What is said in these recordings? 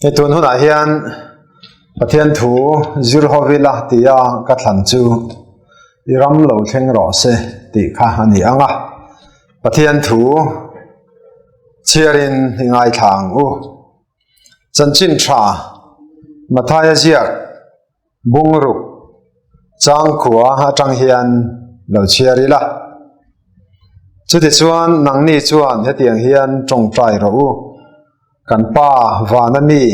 cái tuần hôm nay hiện Pathian thu Zirhovila tia Katlan chu Iram lo theng ro se ti kha hani anga Pathian thu chiarin hingai thang u chanchin tha Mathaya ziak bungruk chang khua ha tang hian lo chiarila chu ti chuan nang ni chuan hetiang hian tong trai ro u kan pa vanani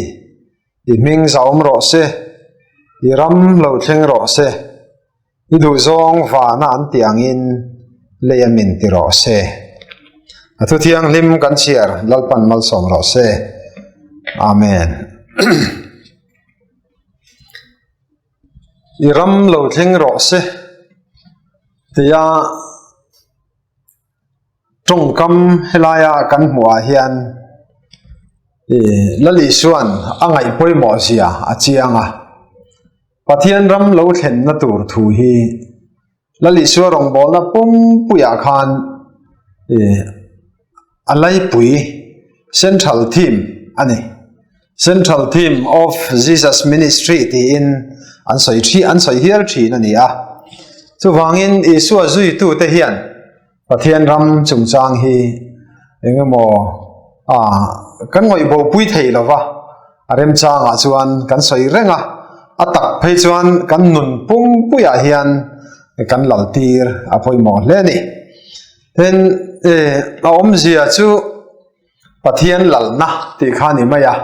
i ming zaum ro se i ram lo thleng ro se i du zong vana an tiang in leyamin ti ro se atu thiang lim kan chiar lalpan mal som ro se amen i ram lo thleng ro se tia trong kam helaya kan hmuah hian lali suan angai poimo sia achianga Pathian ram lo thlen na tur thu hi lali suwa rong bol na pum puya khan alai pui central theme ani central theme of Jesus ministry ti in an soi hiar thi na ni a chu wangin isua zui tu te hian Pathian ram chungchang hi engemaw kan ngoi bo pui thei lova arem changa chuan kan soi renga atak phei chuan kan nun pum puya hian kan laltir apoi mo hle ni then om zia chu Pathian lalna ti khani maya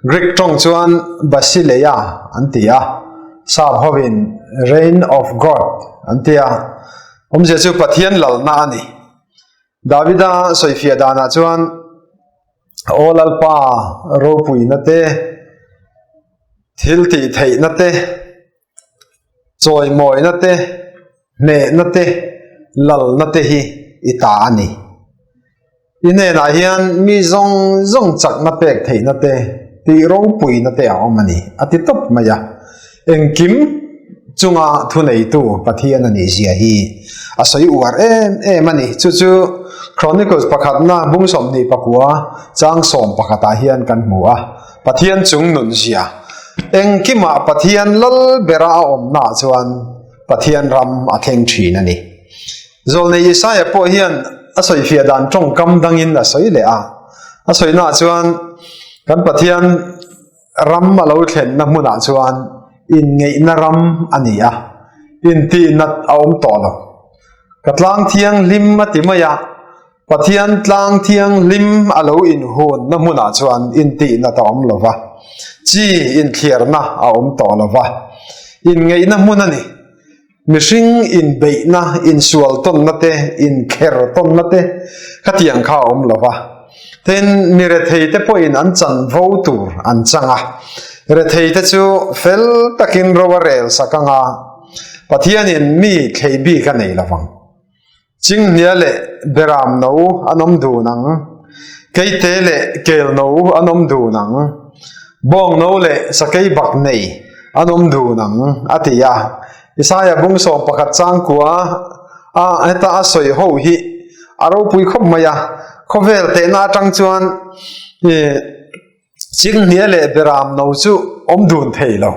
Greek tong chuan basileia antia sabhovin reign of God antia om zia chu Pathian lalna ani Davida soifia dana chuan olalpa ropui nate thilti thei nate choi moi nate ne nate lal nate hi ita ani ine na hian mi zong chak na pek thei nate ti rong pui nate a omani ati top maya engkim chunga thunei tu Pathian ani zia hi asoi uar em ani chu Chronicles pakhat na bungsom ni pakua chang som pakhata hian kan hmua Pathian chung nun zia engkima Pathian lal bera om na chuan Pathian ram a theng thin ani zolne Isaiah po hian asoi fia dan tong kam dangin asoi le asoi na chuan kan Pathian ram ma lo thlen na hmuna chuan in ngei na ram ani in ti nat aum tolo katlang thiang lim matimaya Pathian tlang thiang lim alo in hun na hmuna chuan in ti na tom lova chi in clear na aum to lova in ngei na hmun ani mishing in bei na in sual ton na te in kher ton na te khatiang kha om lova ten mire thei te po in an chan vo tur an changa re thei te chu fel takin rowarel sakanga Pathian in mi theibi ka nei lawang ching nia le beram no anom du nang keite le kel no anom du nang bong no le sakei bak nei anom du nang atia Isaiah bungso pakhat chang kwa eta asoi ho hi aro pui khop maya khovel te na tang chuan ching nia le beram no chu om dun thei lo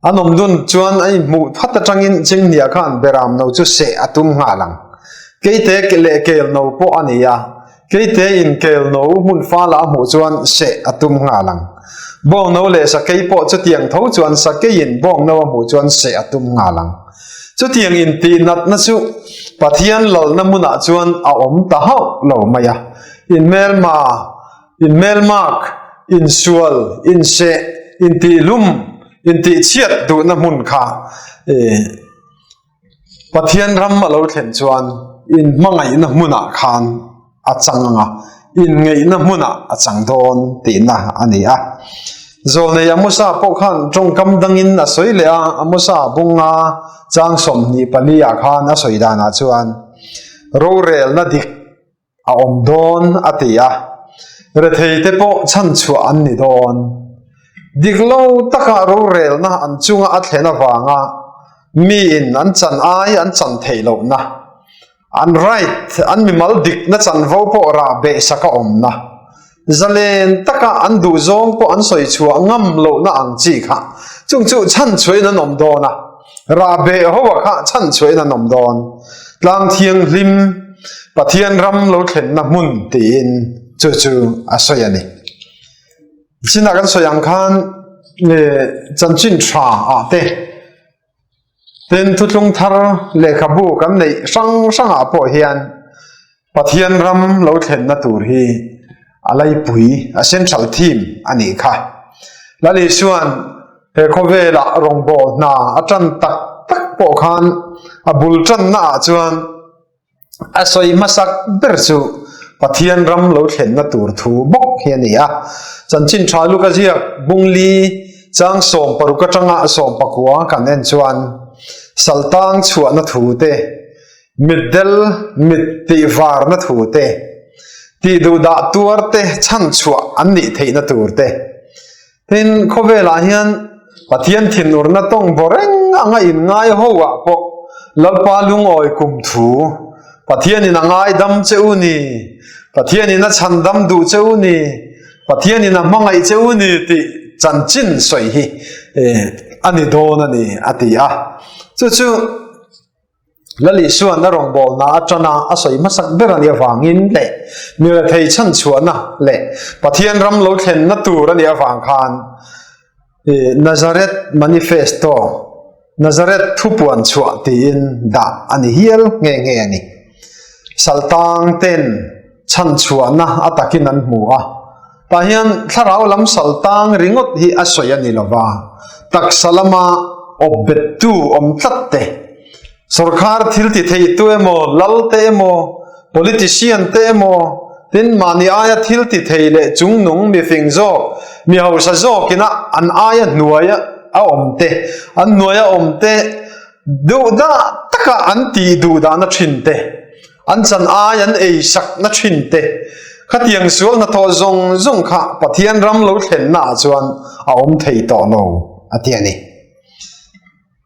anom dun chuan ai mu phat ta tangin ching nia khan beram no chu se atum nga lang keite le kel no po ania keite in kel no mun fa la mu chuan se atum nga lang bong no le sakei po chu tiang tho chuan sakei in bong no mu chuan se atum nga lang chu tiang in ti nat na chu Pathian lol na muna chuan a om ta hau lo maya in melmak in sual in se in ti lum in ti chiat du na mun kha Pathian ram ma lo thlen chuan in mangai na hmuna khan achanga in ngei na hmuna achang don ti na ani zolne amusa po khan trong kam dangin a soile amusa bunga chang som ni palia khan a soidana chuan rorel na dik a om don atia re thei te po chan chu an ni don diklo taka rorel na an chunga a thlena wanga mi in an chan ai an chan theilo na an right an mi mal dik na chan vo po ra be saka om na zalen taka an du zong po an soi chua ngam lo na ang chi kha chung chu chan choi na nom do na ra be ho wa kha chan choi na nom don tlang thiang lim pathian ram lo thlen na mun tin chu chu asoi ani sina kan soyang khan ne chan chin tha a te ten tu tlung thar le khabu kan nei sang a po hian pathian ram lo thlen na tur hi alai pui a central team ani kha lali suan he khove la rongbo na atan tak tak po khan abul tan na chuan asoi masak berchu pathian ram lo thlen na tur thu bok hiania chanchin thalu ka zia bungli chang som paruka tanga som pakwa kanen chuan saltang chua na thu te middel mitti var na thu te ti du da tuar te chan chua anni theina tur te tin khovela hian pathian thinur na tong boreng anga in ngai howa po lalpa lung oi kum thu pathian in angai dam cheuni pathian in a chandam du cheuni pathian in a mangai cheuni ti chanchin soi hi ani don ani atia chu chu lali suan na rong bol na atana asoi masak berani awangin le mira thei chan chuana le pathian ram lo thlen na tur ani awang khan Nazareth manifesto Nazareth thupuan chua tin da ani hial nge nge ani saltang ten chan chuana atakin an mua tahian tharau lam saltang ringot hi asoi ani lova tak salama obbetu omtlatte sarkar thilti thei tu emo lalte emo politician te emo tin mani aya thilti thei le chungnung mi fingzo mi hausa zo kina an aya nuaya a omte an nuaya omte du da taka anti du da na thinte an chan ayan ei sak na thinte khatiang sual na tho zong zong kha pathian ram lo thlen na chuan a om thei to lo atiani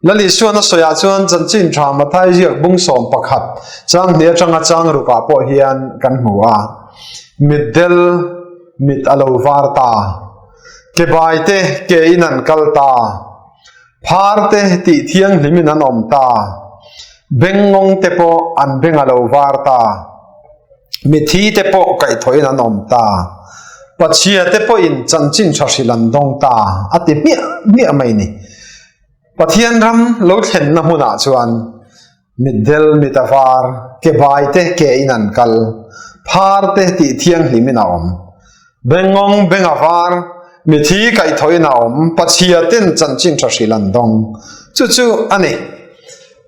lali suan soya chuan chanchin tha mathai jiak bung som pakhat chang ne changa chang ruka po hian kan hmuwa middel mit alo varta ke baite ke inan kalta pharte ti thiang limin an omta bengong te po an bengalo varta mithi te po kai thoin an omta pachia te po in chanchin thasilan dong ta ati mi mai ni pathian ram lo thlen na huna chuan middel mitavar ke baite ke inan kal pharte ti thiang hlimin a om bengong bengavar mithi kai thoina om pachia ten chanchin thasilan dong chu chu ani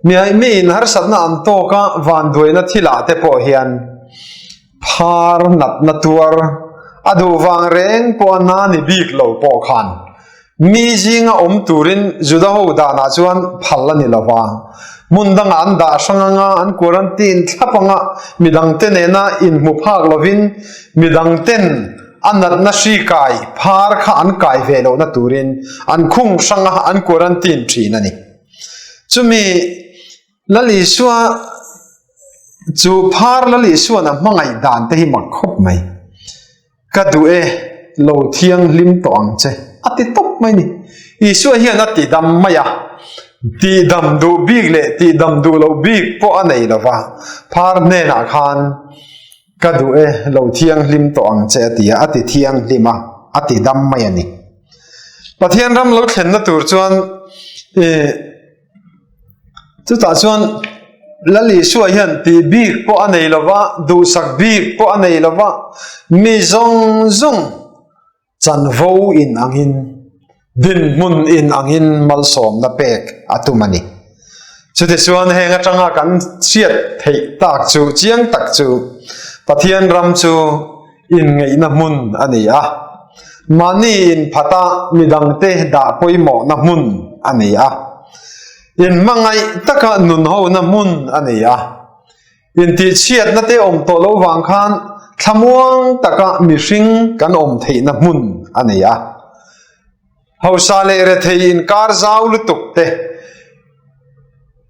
mi in har satna an to ka van doina thila te po hian phar nat natuar adu wang reng po na ni bik lo po khan mi jinga om turin juda ho da na chuan phallani lawa mundang an da sanganga an quarantine thapanga midang te na in mu phak lovin midang ten anat na shi kai phar kha an kai velo na turin an khung sanga an quarantine thinani chumi lali suwa chu phar lali suwa na mangai dan te hi mak khop mai ka du e lo thiang lim to ang che ati top mai ni isu hian ati dam maya ti dam du big le ti dam du lo big po anei lova phar ne na khan ka du e lo thiang lim to ang che ati thiang lima ati dam mai ani pathian ram lo thlen na tur chuan chu ta chuan lali suwa hian ti big po anei lova du sak big po anei lova mi zong zong chan vo in angin din mun in angin mal som na pek atumani chute chuan henga tanga kan siat thei tak chu chiang tak chu pathian ram chu in ngei na mun ani a mani in phata midang te da poimo na mun ani a in mangai taka nun ho na mun ani a in ti chiat na te om to lo wang khan thamuang taka mi hring kan om thei na mun ani a hausa le re thei in kar zau lu tuk te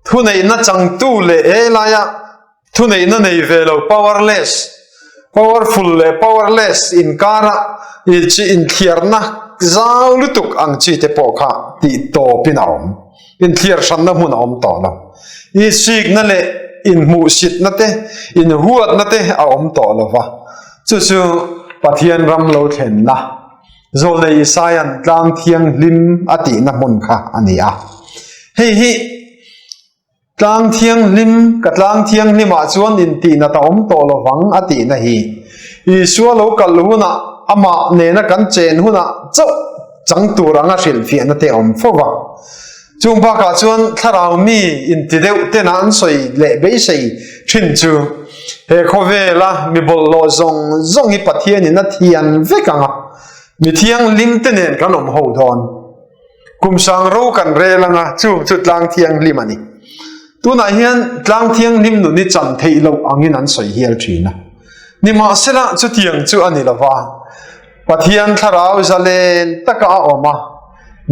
thu nei na chang tu le e la ya thu nei na nei velo powerless powerful le powerless in kara in thierna zau lutuk ang chi te po kha ti to pinaom in thier san na mun om to lo I signal le in mu sit na te in huat na te a om to lo wa chu chu pathian ram lo thlen na zol le isayan tlang thiang lim ati na mun kha ani a hi tlang thiang lim ka tlang thiang lima chuan in ti na ta om to lo wang ati na hi I suwa lo kal huna ama ne na kan chen huna chau chang turanga hril fi na te om fowa chung ba ka chuan tharau mi in ti deuh te na an soi le be sei thin chu he khovela mi bol lo zong hi pathian in na thian vekanga mi thiang lim te nen kan om ho don kum sang ro kan relanga chu tlang thiang lim ani tuna hian tlang thiang lim nu ni chan thei lo angin an soi hial thina ni ma sela chu tiang chu ani lawa pathian tharau zalen taka oma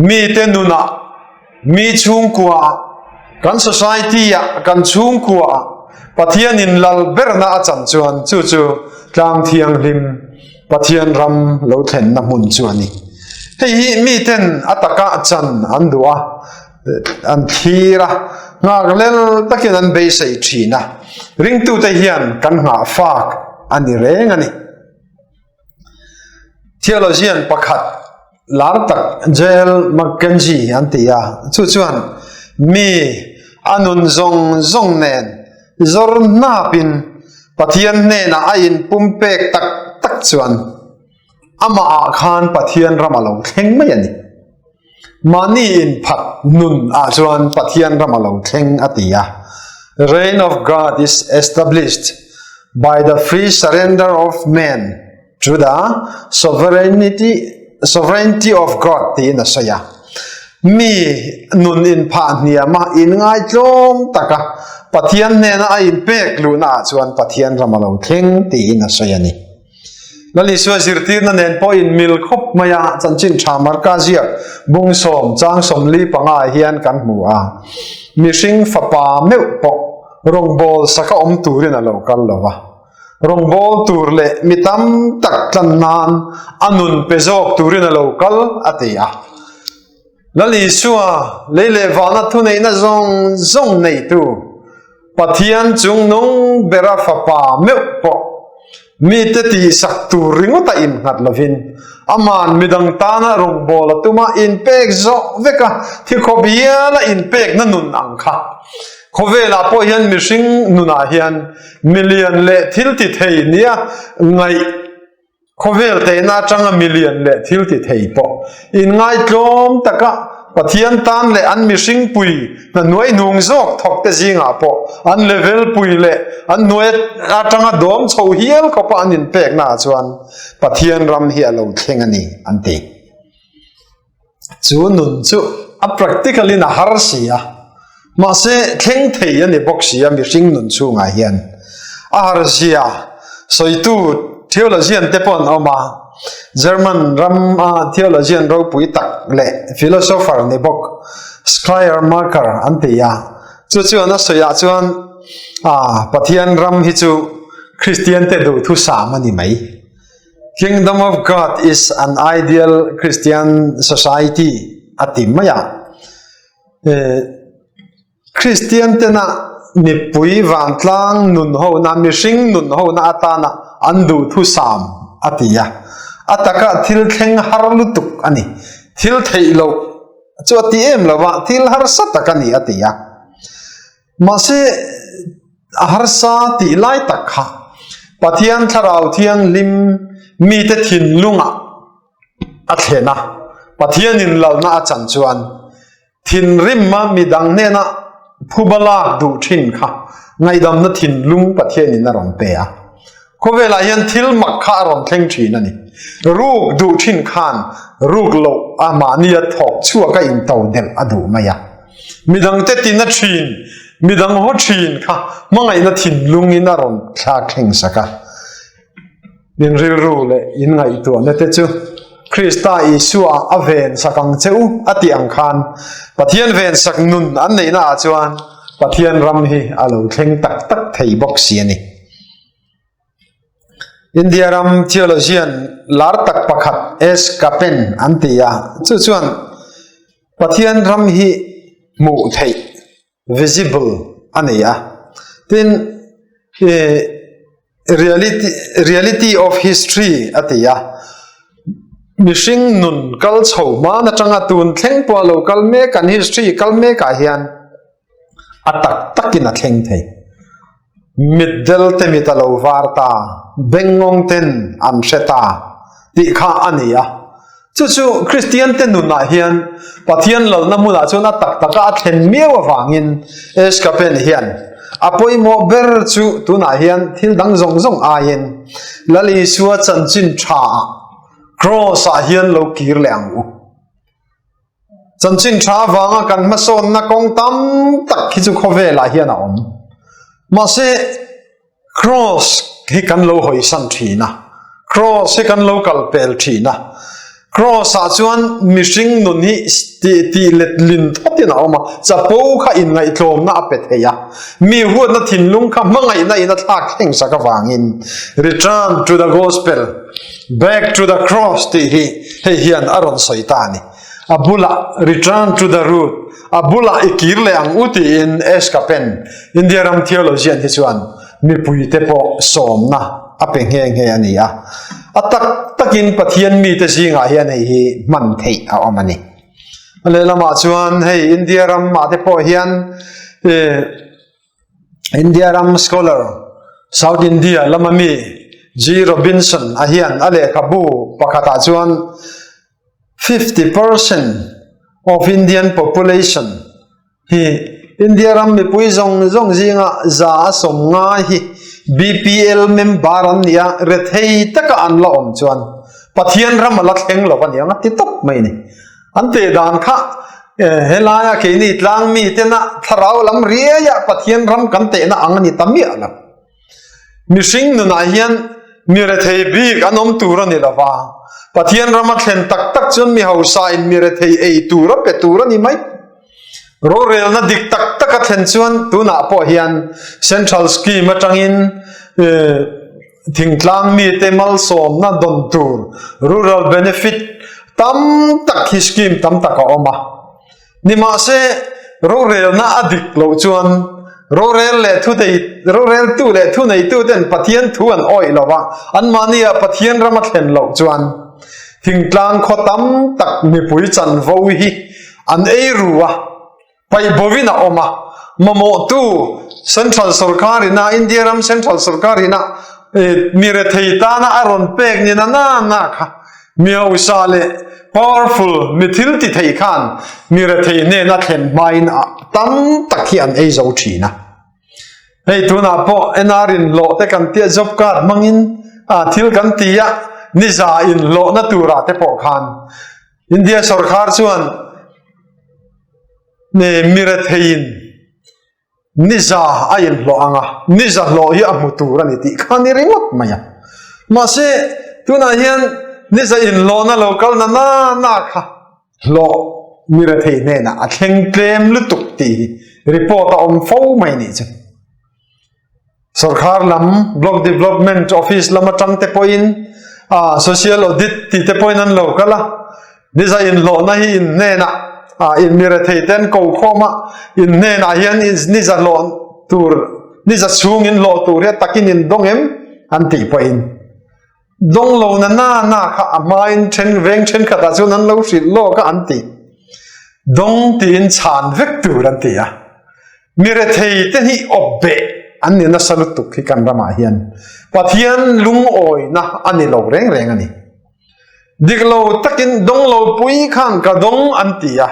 mi te nuna mi chung kwa kan society ya kan chung kwa pathian in lal berna achan chuan chu tlang thiang lim pathian ram lo thlen na mun chu ani hei mi ten ataka chan an duwa an thira ngaglel takin an be sei thina ring tu te hian kan nga fak ani reng ani theologian pakhat lar tak Jael Mackenzie antia chuan mi anun zong nen zor na pin pathian ne na ain pumpek tak chuan ama khan pathian ramalo thleng mai ani mani in phat nun a chuan pathian ramalo thleng atia the reign of God is established by the free surrender of men through the sovereignty of God ti na soya mi nun in pha nia ma in ngai tlom taka pathian ne na in pek lu na chuan pathian ramalo thleng ti na soya ni lali so zirtir na nen po in mil khop maya chanchin thamar ka zia bung som chang som li panga hian kan mu a mi sing fa pa meu po rong bol saka om turin a local lawa rong bol tur le mitam tak tlan nan anun pezok turin a local atia lali suwa leile wana thu nei na zong nei tu pathian chung nong bera fa pa meu po mi te ti sak tu ringo ta in ngat lovin aman midang tana rong bol atuma in pek zo veka thi khobiala in pek na nun angkha khovela po hian mishing nuna hian million le thil ti thei nia ngai khovel te na changa million le thil ti thei po in ngai tlom taka pathian tan le an mishing pui na noi nung zok thok te zinga po an level pui le an noi atanga dom chho hial ko pa anin pek na chuan pathian ram hi alo thlengani ante chu nun chu a practically na harsia ma se thleng thei ani boxia mishing nun chu nga hian a harsia soitu theologian te pon oma German ram theologian ro pui tak le philosopher ni bok Schleiermacher antia chu na soya chuan pathian ram hi chu Christian te do thu samani mai Kingdom of God is an ideal Christian society atimaya Christian te na ni pui van tlang nun ho na mishing nun ho na atana andu thu sam atia ataka thil thleng har lutuk ani thil theilo chu ti em lawa thil har satakani atia mase har sa ti lai takha pathian tharau thiang lim mi te thin lunga athena pathian in lalna achan chuan thin rimma midang ne na phubala du thin kha ngaidam na thin lung pathian in ron pe a kovela hian thil makha ron thleng thin ani ruk du thin khan ruk lo amania thok chua ka in tau del adu maya midang te tin na thin midang ho thin kha mangai na thin lung in ron thla thleng saka din ril ru le in ngai tu na te chu Krista Isua aven sakang cheu ati ang khan pathian ven sak nun an nei na chuan pathian ram hi alo thleng tak tak thei bok si ani India ram theologian lar tak pakhat S Kapen antia chu chuan pathian ram hi mu thei visible ania tin reality of history atia mishing nun kal chho ma na tanga tun thleng po lo kal me kan history kal me ka hian atak takin a thleng thei middle te mitalo varta bengong ten an sheta ti kha ania chu Christian ten nun na hian pathian lo na muna chu na tak taka thlen mewa wangin es ka pen hian apoi mo ber chu tu na hian thil dang zong zong ain lali suwa chan chin tha cross a hian lo kir leang u chan chin tha wanga kan ma son na kong tam tak khi chu khove la hian a om ma se cross hi kan lo hoi san thina cross hi kan lo kal pel thina cross a chuan mishing nun hi ti let lin thotina oma chapo kha in ngai tlom na apet heya mi huat na thinlung kha mangai na ina thak theng saka wangin return to the gospel back to the cross ti hi hian aron soitani abula return to the root abula ikir leang uti in eskapen India ram theologian hi chuan mi puite po somna apeng nge ania atak takin pathian mi te singa hian hi man thei a omani le lama chuan hei India ram ma te po hian India ram scholar South India lamami G Robinson a hian ale khabu pakhata chuan 50% of Indian population hi India ram mi pui zong zinga za som nga hi BPL member an nia rethei taka an la om chuan pathian ram la thleng lo ania nga ti top mai ni ante dan kha helaya ke ni tlang mi tena tharau lam ria ya pathian ram kan te na angani tamia la mishing nu na hian mi rethei bi anom tura ni lawa pathian ram a thlen tak tak chun mi hausa in mi rethei ei tura pe tura ni mai ro rel na dik tak tak a thlen chuan tuna po hian central scheme atangin thingtlang mi te mal som na don tur rural benefit tam tak hi scheme tam tak a oma nima se ro rel na adik lo chuan ro rel le thu dei ro rel tu le thu nei tu den pathian thu an oi lawa an mania pathian rama thlen lo chuan thingtlang kho tam tak mi pui chan vo hi an ei ruwa pai bovina oma mamo tu central sarkarina India ram central sarkarina mire theita na aron pek ni na kha miau sale powerful mithil ti thei khan mire thei ne na thlen main tam takhian ei zo thina hei tuna po enarin lo te kan tia job card mangin thil kan tia niza in lo na tura te po khan India sarkar chuan ne mire thein niza ayin lo anga niza lo hi amutura ni ti khani ringot maya ma se tuna hian niza in lo na local na kha lo mire thei ne na a thleng claim lutuk ti report on fo mai ni chu sarkar lam block development office lam atang te point social audit ti te point an local niza in lo na hi in ne na in mire thei ten ko khoma in ne na hian is niza lo tur niza chung in lo tur he takin in dongem an ti point dong lo na kha amain chen veng chen khata chu nan lo sil lo ka an ti dong ti in chan vek tur an ti a mire thei ten hi obbe an ni na salut tu khi kan rama hian pathian lung oi na ani lo reng ani diglo takin dong lo pui khan ka dong an ti a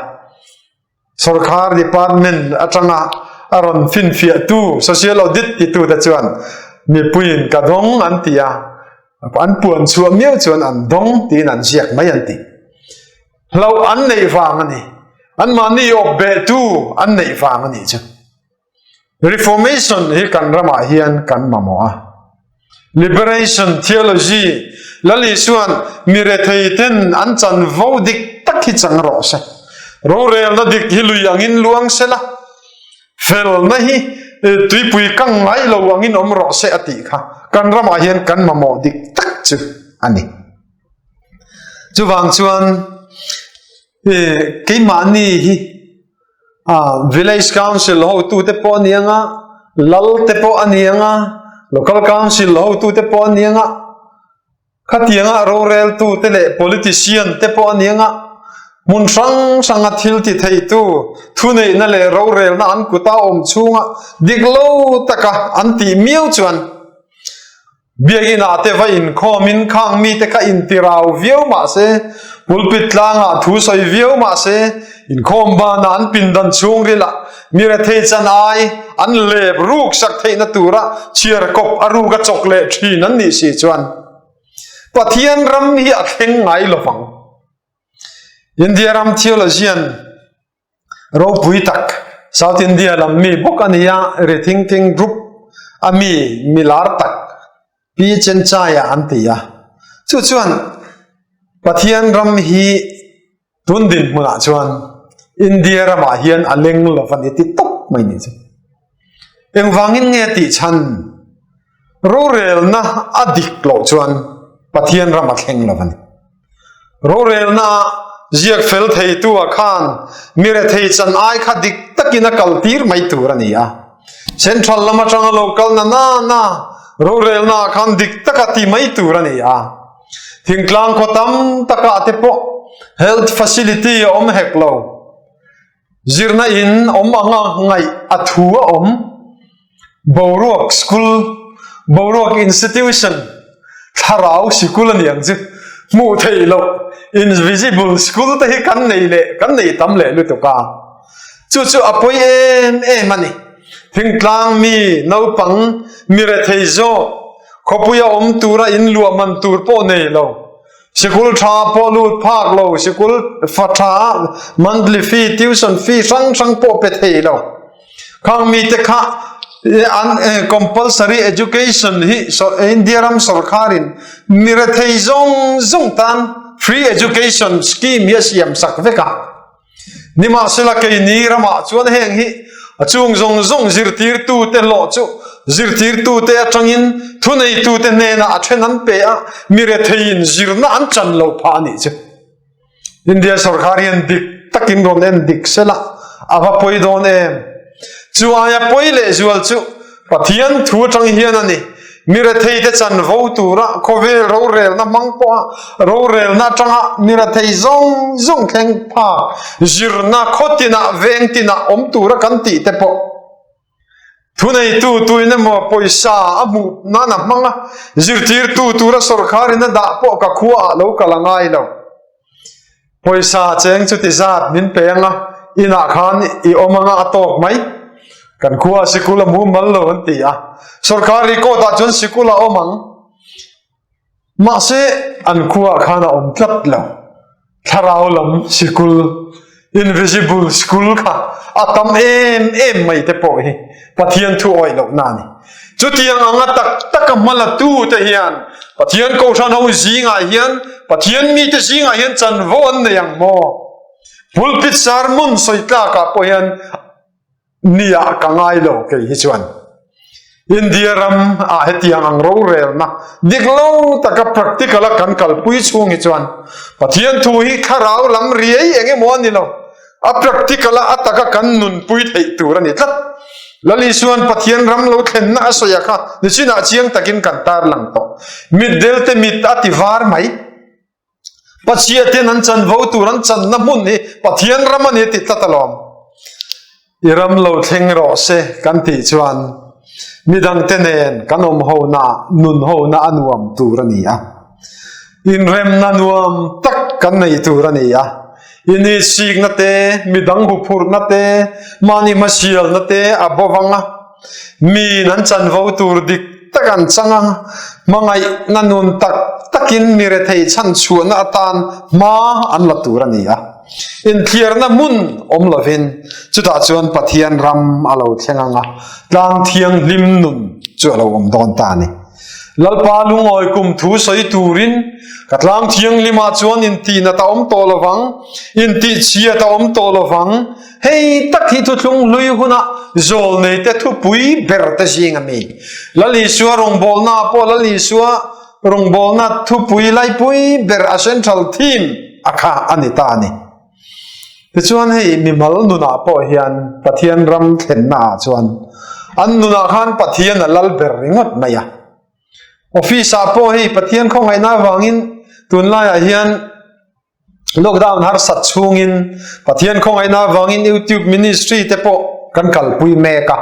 sarkar department atanga aron fin fia tu social audit ti tu da chuan mi puin ka dong an ti a an puan chu miau chuan an dong tin an siak mai an ti lo an nei wang ani an mani obbe tu an nei wang ani chu reformation hi kan rama hian kan mamoa liberation theology lali suan mire theiten an chan vodik takhi chang ro se ro rel na dik hilui angin luang sela fel na hi tui pui kang ngai lo angin om ro se ati kha kan rama hian kan mamo dik tak chu ani chu wang chuan ke mani hi village council ho tu te po nianga lal te po anianga local council ho tu te po anianga khatianga rural tu te le politician te po anianga mun sang athil ti thei tu thu nei na le rural na an kuta om chunga diglo taka anti miau chuan biagina te va in khomin khang mi te ka in tirau viau ma se pulpit langa thu soi viau ma se in khom ba na an pin dan chung rila mira thei chan ai an le ruk sak thei na tura chiar kop aru ga chokle thin an ni si chuan pathian ram hi a thleng ngai lovang India ram theologian ro pui tak South India lam mi bokania re thinking group ami milar tak pi chen chaya antia chu chuan pathian ram hi tundin muna chuan India rama hian aleng lovan ti tok mai ni chu eng wangin nge ti chan rural na adik lo chuan pathian rama thleng lovan rural na ziak fel thei tu a khan mire thei chan ai kha dik takina kaltir mai tur ania central lama tanga local na rural na khan dik takati mai tur ania thingklang khotam taka te po health facility om heklo zirna in om anga ngai athua om boruak school boruak institution tharau sikul aniang chi mu thei lo invisible school te hi kan nei tam le lu to ka chu apoi mani thingtlang mi no pang mi re thei zo khopuya om tura in lu man tur po nei lo school tha po lu phak lo school fa tha monthly fee tuition fee sang po pe thei lo khang mi te kha an compulsory education hi so India ram sarkarin mi re thei zong tan free education scheme yes yam sak veka nima sela ke ni rama chuan heng hi achung zong zirtir tu te lo chu zirtir tu te atangin thunei tu te ne na athenan pe a mire thein zirna an chan lo pha ni che India sarkarian dik takin ron en dik sela ava poi don em chu aya poi le zual chu pathian thu tang hian ani mira thei te chan vo tura khove ro rel na mangpo ro rel na tanga mira thei zong theng pha zirna khotina vengtina om tura kan ti te po thunei tu ina mo poisa amu na manga zirtir tu tura sarkari na da po ka khuwa lo kalangai lo poisa cheng chu ti zat min penga ina khan I omanga atok mai kan khuwa sikula mu mal lo anti a sarkari ko ta chun sikula omang ma se an khuwa khana om tlat lo tharau lam sikul invisible school kha atam em mai te po hi pathian thu oi lo nani chutiang anga tak mala tu te hian pathian ko than ho zinga hian pathian mi te zinga hian chan von ne yang mo pulpit sermon soita ka po hian nia kangai lo ke hi chuan India ram a hetiang ang ro rel na diglo taka practical kan kalpui chung hi chuan pathian thu hi kharau lam riei enge mo ni lo a practical ataka kan nun pui thei tur ani tlat lali suan pathian ram lo thlen na asoya kha nichina chiang takin kan tar lang to middel te mit ativar mai pachia te nan chan vo turan chan na mun ni pathian ram ani ti tlatalom iram lo thleng ro se kan ti chuan midang tenen kanom ho na nun ho na anuam turania in rem na nuam tak kan nei turania ini sig na te midang hu phur na te mani masial na te abowanga mi nan chan vo tur dik takan changa mangai nanun takin mire thei chan chu na atan ma an la turania in clear na mun om lovin chuta chuan pathian ram alo thlenganga tlang thiang lim nun chu alo om don ta ni lalpa lungoi kum thu soi turin katlang thiang lima chuan in ti na ta om to lawang in ti chia ta om to lawang hei tak hi thu thlung lui huna zol nei te thu pui ber ta jing ami lali suwa rong bol na po lali suwa rong bol na thu pui lai pui ber a central team akha anita ani te chuan hei mi mal nu na po hian pathian ram thlen na chuan an nu na khan pathian lal ber ringot maya office po hi pathian khong ai na wangin tun lai hian lockdown har sat chungin pathian khong ai na wangin YouTube ministry te po kan kalpui me ka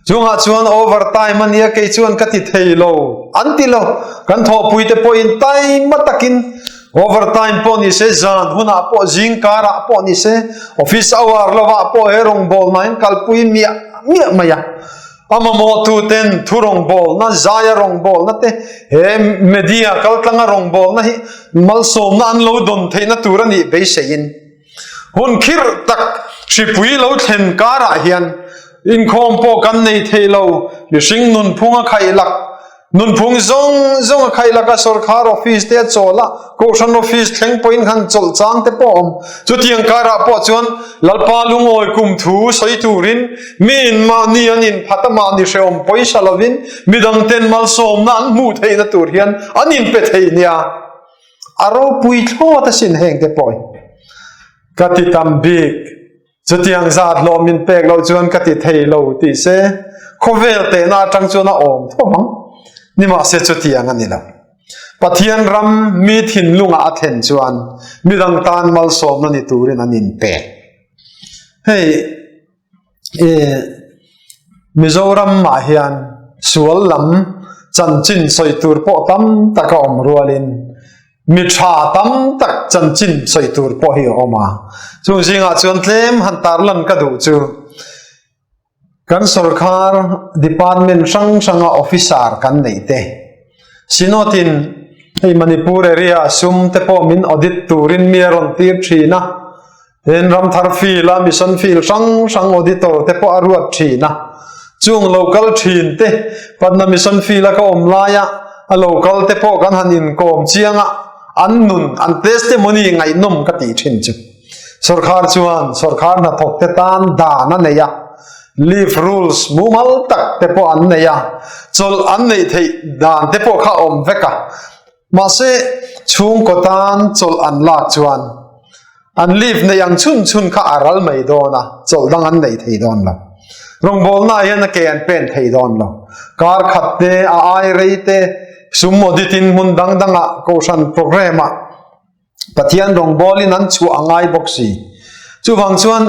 chunga chuan overtime ania ke chuan ka ti theilo antilo kan tho pui te po in time matakin overtime po ni se zan huna po jing kara po ni se office hour lova po herong bol main kalpui mia maya ama mo tu ten thurong bol na zaya rong bol na te he media kaltanga rong bol na hi malsom na an lo don theina turani be sein hun khir tak tripui lo thlen kara hian in khom po kan nei theilo li sing nun phunga khailak nun phung zong khailaka sarkar office te chola caution office thleng point khan chol chang te pom chutiang kara po chuan lalpa lungoi kum thu soi turin min ma ni anin phatama ni seom poisa lovin midang ten mal som nan mu theina tur hian anin pe theinia aro pui tho ta sin heng te poi kati tam big chutiang zat lo min pek lo chuan kati theilo ti se khovel te na tang chuan a om thomang ni ma se chutiang anila pathian ram mi thin lunga athen chuan midang tan mal som na ni turin anin pe hey Mizoram ma hian sual lam chanchin soitur po tam taka om rualin mi tha tam tak chanchin soitur po hi oma chung jinga chuan tlem han tarlan ka du chu kan sarkar department sanga officer kan neite sinotin hei Manipur area sum te po min audit turin miaron tir thina en ram thar fila mission fil sang auditor te po aruat thina chung local thin te padna mission fila ka omlaya a local te po kan hanin kom chianga annun an testimony ngai nom ka ti thin chu sarkar na thok te tan da na neya leave rules mumal tak te po an neya chol an nei thei dan te po kha om veka ma se chung kotan chol an la chuan an leave ne yang chun kha aral mai dona chol dang an nei thei don la rong bol na hian ke an pen thei don lo kar khatte a ai reite sumoditin mun danga caution program a pathian rong bolin an chu angai boxi chu wang chuan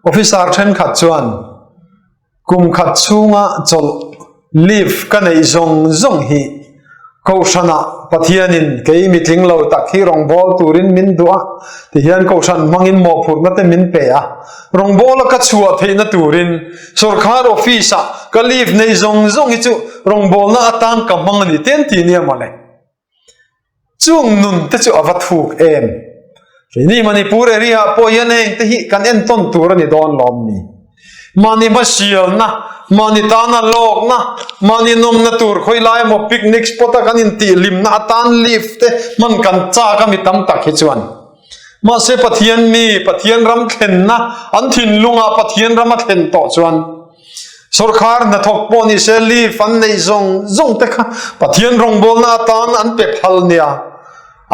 officer then khat chuan kum khat chunga chol leave ka nei zong hi caution a pathianin ke meeting lo tak hi rong bol turin min duwa ti hian caution mangin mo phur na te min pe a rong bol ka chua theina turin sarkar office a ka leave nei zong hi chu rong bol na atang ka mangani ten ti ni amale chung nun te chu avathuk em ni Manipur area po yan te hi kan en ton turani don lom ni mani basial na mani tana lok na mani nom na tur khoi lai mo picnic spot kan in ti lim na tan lift te man kan cha ka mi tam tak hi chuan ma se pathian ram thlen na an thin lunga pathian ram a thlen to chuan sarkar na thok po ni se li fan nei zong te kha pathian rong bol na tan an pe phal nia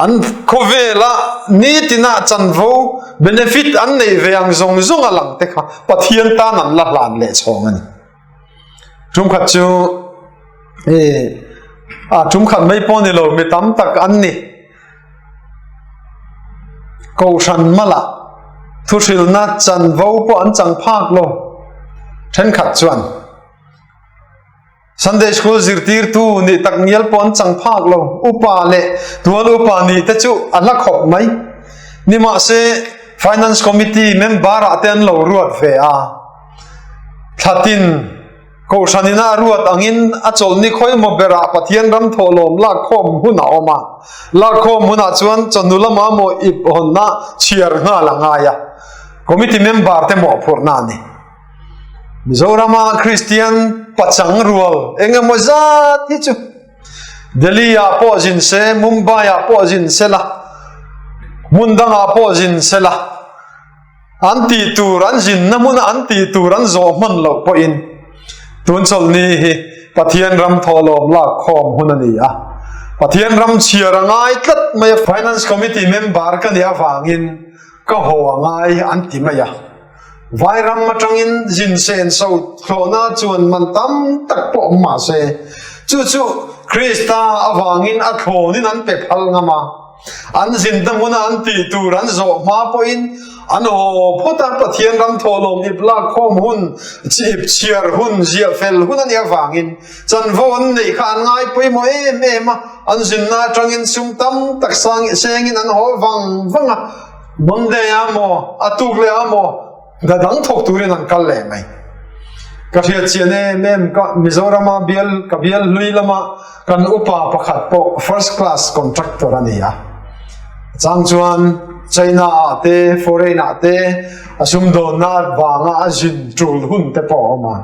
an khovela ni tina chanvo benefit an nei veang zong alang te kha pathian tan an la lan le chong ani chung khat chu chung khat mai po ni lo mi tam tak an ni caution mala thusil na chanvo po an chang phak lo then khat chuan Sunday school zirtir tu ni tak nial po an chang phak lo upa le tuan upa ni te chu alak khop mai ni ma se finance committee member aten lo ruat ve a thatin ko sanina ruat angin achol ni khoi mo bera pathian ram tholom la khom huna oma la khom huna chuan chonulama mo ip honna chiar nga langa ya committee member te mo phurna ni Mizorama Christian pachang rual engemaw zat hi chu Delhi a po jin se Mumbai a po jin se la Mundang a po jin se la anti turan jin namuna anti turan zo man lo po in tun chol ni hi pathian ram tholom la khom hunani a pathian ram chiarangai tlat mai finance committee member ka nia wangin ka ho ngai anti maya vai ram matangin jin sen so thlona chuan man tam tak po ma se chu Krista awangin a thlonin an pe phal ngama an jin tamuna anti turan zo ma po in ano phota pathian ram tholom ibla khom hun chip chiar hun zia fel hun an ya wangin chan von nei khan ngai pui mo em an jin na tangin sum tam tak sang sengin an ho wanga monde ya mo atuk le amo da dang thok turin an kal le mai ka thia chiane mem ka Mizorama bial ka bial luilama kan upa pakhat po first class contractor ania chang chuan China ate foreign ate asum do na wanga ajin trul hun te po ma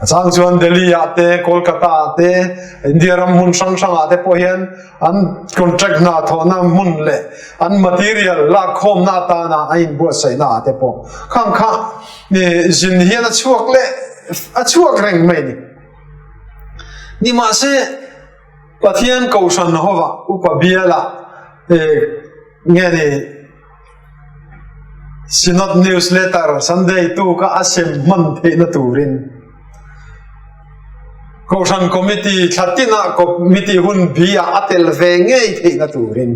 chang chuan Delhi ate Kolkata ate India ram mun sang ate po hian an contract na thona mun le an material la khom na ta na ain bo sai na ate po khang kha ni jin hian a chuak reng mai ni ma se pathian kausan hova upa biala nghe ni Synod newsletter Sunday tu ka asem man the na turin kausan committee thatina committee hun bia atel ve ngei the na turin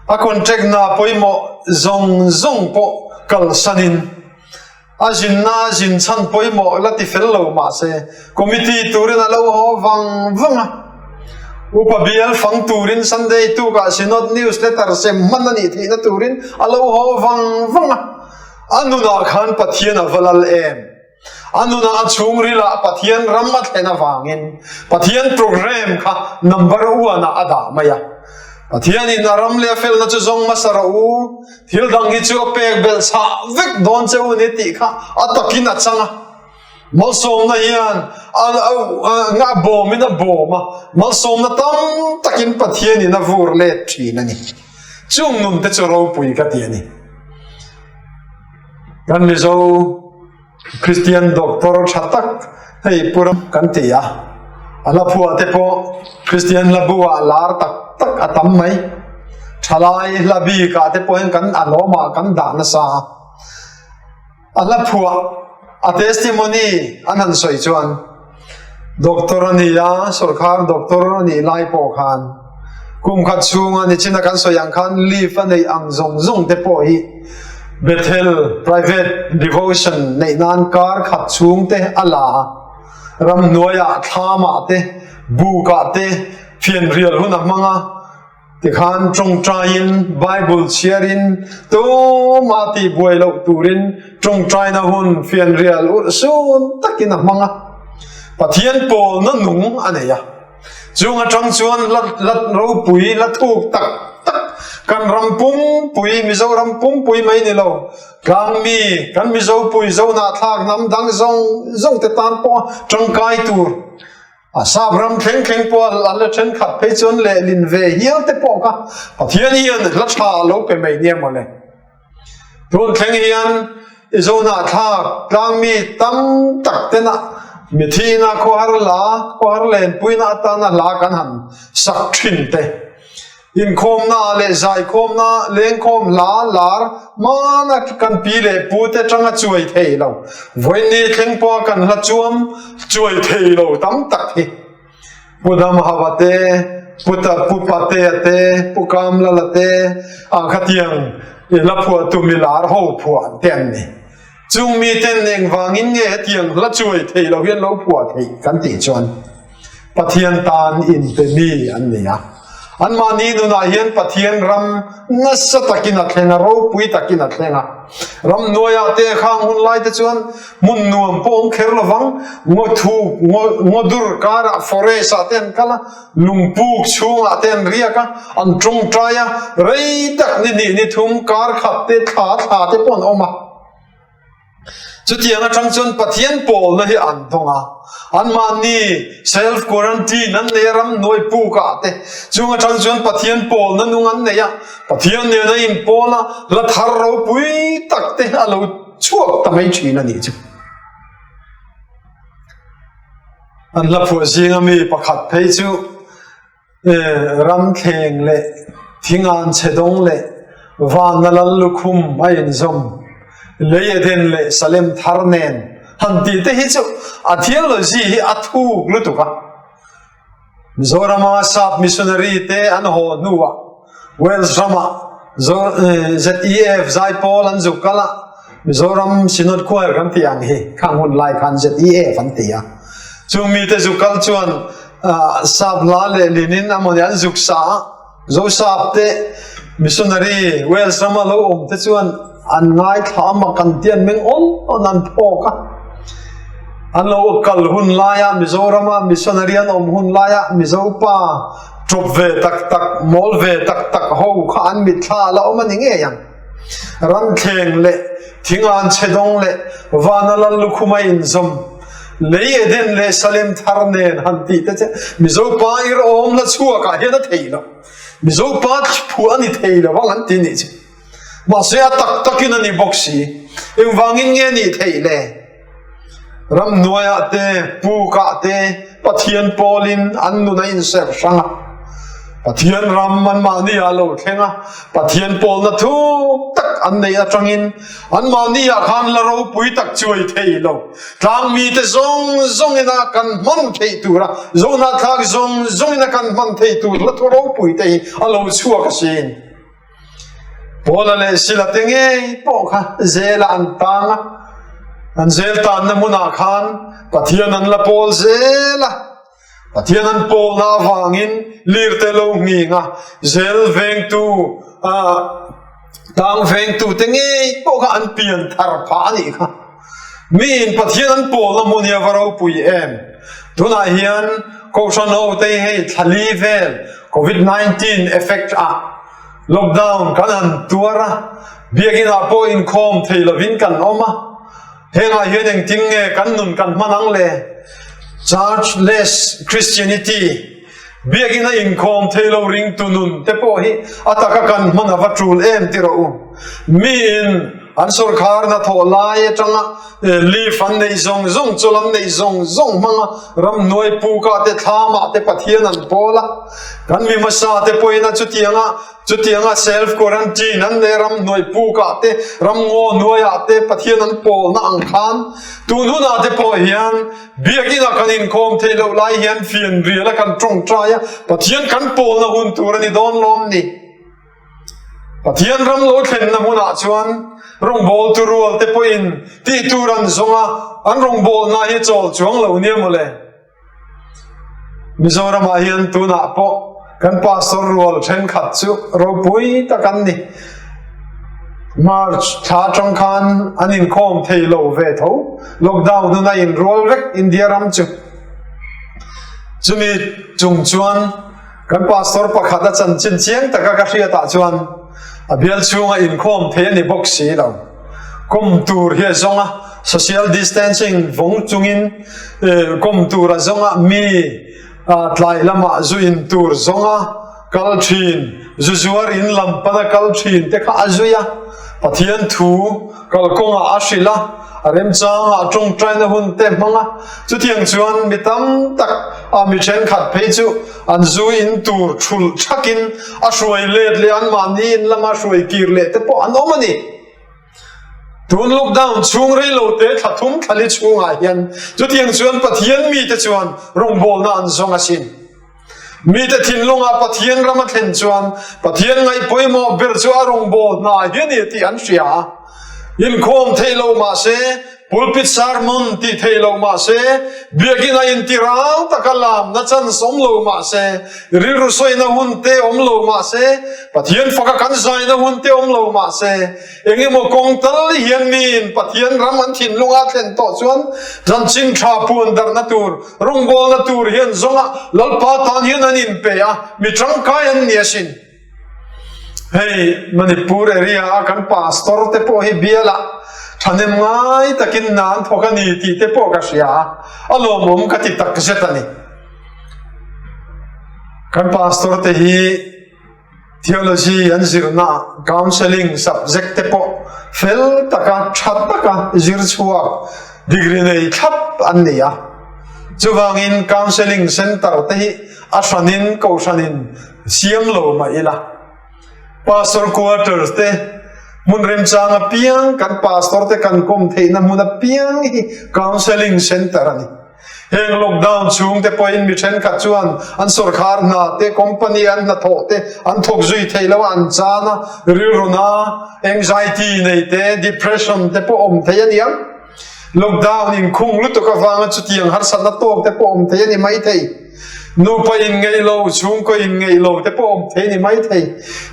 a contract na poimo zong po kal sanin ajin na jin chan poimo lati fello ma se committee turin alo ho wanga upabial fang turin Sunday tu ka Synod newsletter se manani thi na turin alo ho wanga anuna khan pathian avalal em anuna achung rila pathian ramat hena wangin pathian program kha number 1 na ada maya pathian in aram le fel na chu zong masarau thil dang hi chu pek bel sa vek don che uni ti kha atakin achanga mal som na hian nga bom ina boma mal som na tam takin pathian ina vur le thina ni chung nun te choro pui ka ti ani kan mi zo Christian doctor chatak hei puram kan ti a ala phua te po Christian labua lar tak atam mai thalai labi ka te po kan aloma kan dana sa ala phua a testimony anan soi chuan doctor ani ya sarkar doctor ani lai po khan kum khat chunga ni china kan soyang khan leave ani ang zong te po hi Bethel private devotion nei nan kar khat chung te ala ram noya thama te bu ka te phian rial huna manga ti khan trong train Bible sharing to mati boilo turin trong trai na hun phian rial ur sun takina manga pathian pol na nung aneya chunga trong chuan lat ro pui la thuk tak kan rampum pui mizo rampum pui mai ni lo kan mizo pui zo na thak nam dang zong te tan po trong kai tur sab ram kheng po la chen khat pe chon le lin ve hial te po ka pathian hian la tha lo pe mai ni mo le thun kheng hian zo na thak tang mi tam tak te na mi thi na ko har len pui na ta na la kan han sak thin te in khom na le zai khom na leng khom lar mana kan pi le pu te tanga chuai thei lo voi ni theng po kan la chuai thei lo tam tak hi pudam hawate pupate ate pukam la te ang khatiang la phua tu milar ho phuan ten ni chung mi ten neng wangin nge tiang la chuai thei lo hian lo phua thei kan ti chuan pathian tan in pe mi an nia an mani nu na hian pathian ram nasa takina thlenga ro pui takina thlenga ram noya te khang hun lai te chuan mun nuam pom kher lawang ngo dur kara forest aten kala lungpuk chunga aten riaka an trong traya rei tak ni thum kar khat te tha te pon oma chút tiếng ở trong chuan pathian Paul na hi an thonga an mani self quarantine an neram noi pu ka te chung ở trong chuan pathian Paul na nung an ne ya pathian ne na in Paul la thar ro pui tak te alo chuak tamai thina ni chu an la phu zinga mi pakhat phei chu ram kheng le thingan chedong le van nalal lukhum ai in zom le den le salem tharnen han ti te hi chu a theology hi athu glutuka Zorama sap missionary te an ho nuwa Wales rama ZEF zai Paul an zukala Zoram sinod khoar kan tiang hi khangun lai khan ZEF an tia chu mi te zukal chuan sap la le linin amonian zuksa zo sap te missionary Wales rama lo te chuan an ngai thama kan tian meng on an phoka an lo kal hun laya Mizorama missionary an hun laya Mizopa drop ve tak mol ve tak ho kha an mit tha la om ani nge yang ran kheng le thingan chedong le vanalal lukhuma in zom le eden le salem tharnen han ti te Mizopa ir om la chua ka he na theilo Mizopa phu ani theilo wang an ti ni chi ma se takin ani boxi eng wangin nge ni theile ram noya te pu ka te pathian Paulin an nu na in ser sanga pathian ram man ma ni alo thenga pathian Paul na thu tak an nei atangin an ma ni a khan la ro pui tak chuai theilo tlang mi te zong ina kan man thei tura zong na thak zong ina kan man thei tur la tho ro pui te alo chua ka sin Paul le sila tenge po kha zela an tanga an zel tan na muna khan pathian an la Paul zela pathian an Paul na wangin lirte lo nginga zel veng tu tang veng tu tenge po kha an pian thar pha ni kha min pathian an Paul na munia varo pui em tuna hian ko sano te he thali vel COVID-19 effect lockdown kanan tuara biagina po in khom theilovin kan oma henga hianeng tinge kan nun kan manang le churchless Christianity biagina in khom theilo ring tunun te po hi ataka kan manawa trul em tiro mi in an sarkar na tholai atanga li fan nei zong cholam nei zong manga ram noi pu ka te thama te pathian an pola kan mi masa te poina chutianga self quarantine an le ram noi pu ka te ram ngo noya te pathian an pol na ang khan tu nu na te po hian biagina kan in khom theilo lai hian fian riala kan trong traya pathian kan pol na hun tur ani don lom ni pathian ram lo thlen na muna chuan rong bol tu rual te po in ti turan zonga an rong bol na hi chol chuang lo ni mole Mizoram a hian tu na po kan pastor rual then khat chu ro pui ta kan ni March tha trong khan an in khom theilo ve tho lockdown nu na in rual vek India ram chu chumi chung chuan kan pastor pakhata chan chin chiang taka ka hria ta chuan abial chunga in khom the ni boxi lo kom tur he zonga social distancing vong chungin kom tur a zonga mi tlai lama zu in tur zonga kal thin zuzuar in lampana kal thin te kha azuya pathian thu kal konga ashila arem changa trong traina hun te manga chu thiang chuan mitam tak mi chen khat phei chu an zu in tur thul thakin a hruai let le an mani in lama hruai kir le te po an omani tun lockdown chung rei lo te thathum thali chunga hian chu thiang chuan pathian mi te chuan rong bol na an zonga sin mi te thin longa pathian rama thlen chuan pathian ngai poimo ber chu a rong bol na hian ni ti an hria in khom theilo ma se pulpit sermon ti theilo ma se biagina in tirang takalam na chan som lo ma se riru soina hun te om lo ma se pathian faka kan zai na hun te om lo ma se engemo kong tal hian min pathian ram an thin lunga thlen to chuan jan chin tha pun dar na tur rong bol na tur hian zonga lalpa tan hian an in pe a mi tang kai an niasin hey Manipur area kan pastor te po hi biala thanem ngai takin nan thokani ti te po ka sia alomom ka ti tak zetani kan pastor te hi theology an zirna counseling subject te po fel taka that taka zir chua degree nei thap an nia chuwangin counseling center te hi ashanin kausanin siam lo ma ila pastor quarters te mun rem changa piang kan pastor te kan kom theina mun a piang hi counseling center ani heng lockdown chung te point mi then kha chuan an sarkar na te company an na tho te an thok zui theilo an chana rilruna anxiety nei te depression te po om theianiam lockdown in khung lu to ka wanga chutiang har san na tok te po om theiani mai thei nu pa in ngei lo chung ko in ngei lo te po om theini mai thei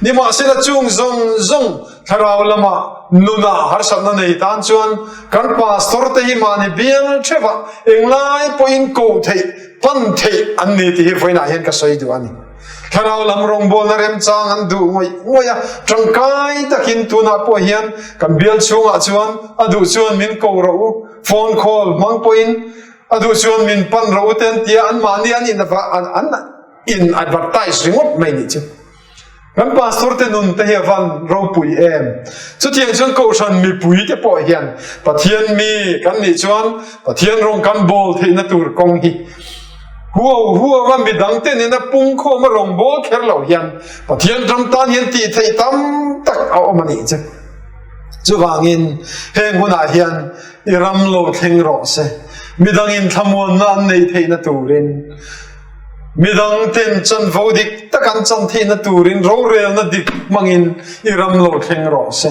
ni ma sila chung zong tharau lama nuna har san na nei tan chuan kan pastor te hi mani biang theva englai po in ko thei pan thei an ni ti hi foina hen ka soi du ani tharau lam rong bol na rem chang an du ngoya tangkai takin tuna po hian kan bial chunga chuan adu chuan min ko ro phone call mang po in adu chuan min pan ro ten tia an mani an in advertise ringot mai ni chu kan pastor te nun te hian ro pui em chu tiang chuan ko san mi pui te po hian pathian mi kan ni chuan pathian rong kan bol theina tur kong hi huwa wa mi dang te ni na pung kho ma rong bol kher lo hian pathian ram tan hian ti thei tam tak a omani chu chuwangin heng huna hian iram lo thleng ro se midangin thamon na nei theina turin midang ten chan vodik takan chan theina turin ro rel na dik mangin iram lo thleng ro se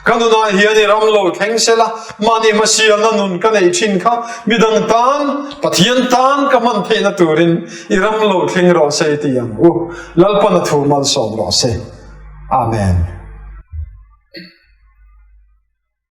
kanuna hian iram lo thleng sela mani masial na nun ka nei thin kha midang tan pathian tan ka man theina turin iram lo thleng ro se ti yang lalpana thu mal som ro se amen